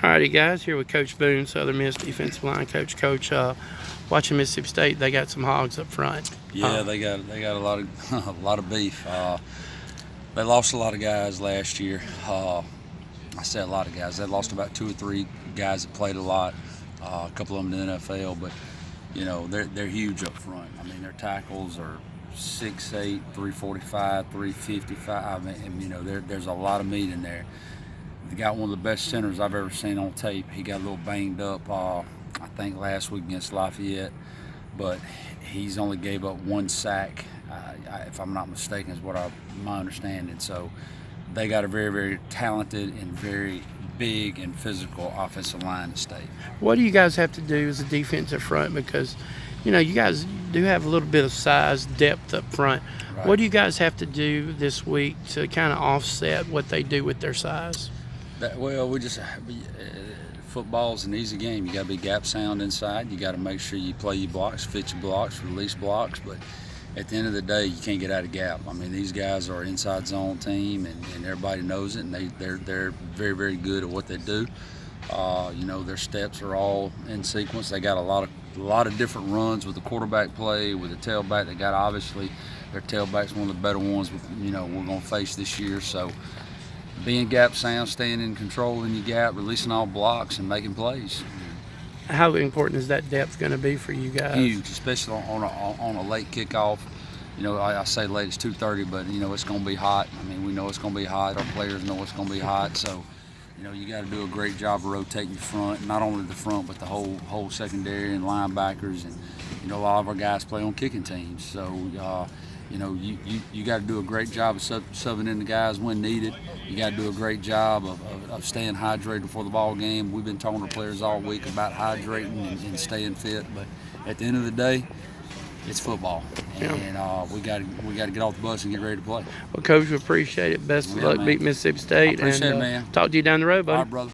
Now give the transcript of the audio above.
Alrighty, guys, here with Coach Boone, Southern Miss defensive line coach. Watching Mississippi State, they got some hogs up front. Yeah, they got a lot of a lot of beef. They lost a lot of guys last year. I say a lot of guys. They lost about 2 or 3 guys that played a lot. A couple of them in the NFL, but you know they're huge up front. I mean, their tackles are 6'8", 345, 355. I mean, you know, there's a lot of meat in there. They got one of the best centers I've ever seen on tape. He got a little banged up, I think last week against Lafayette, but he's only gave up 1 sack, if I'm not mistaken, is what my understanding. So they got a very, very talented and very big and physical offensive line to state. What do you guys have to do as a defensive front? Because, you know, you guys do have a little bit of size, depth up front. Right. What do you guys have to do this week to kind of offset what they do with their size? Football's an easy game. You got to be gap sound inside. You got to make sure you play your blocks, fit your blocks, release blocks. But at the end of the day, you can't get out of gap. I mean, these guys are an inside zone team, and everybody knows it. And they're very, very good at what they do. You know, their steps are all in sequence. They got a lot of different runs with the quarterback play, with the tailback. They got, obviously, their tailback's one of the better ones, you know, we're going to face this year. So being gap sound, staying in control in your gap, releasing all blocks, and making plays. How important is that depth going to be for you guys? Huge, especially on a late kickoff. You know, I say late, it's 2:30, but you know it's going to be hot. I mean, we know it's going to be hot. Our players know it's going to be hot. So, you know, you got to do a great job of rotating your front, not only the front, but the whole secondary and linebackers. And you know, a lot of our guys play on kicking teams. So, you know, you got to do a great job of subbing in the guys when needed. You got to do a great job of staying hydrated before the ball game. We've been talking to players all week about hydrating and staying fit, but at the end of the day, it's football, and we got to get off the bus and get ready to play. Well, Coach, we appreciate it. Best of luck, beat Mississippi State, I appreciate it, man. Talk to you down the road, buddy. All right, brother.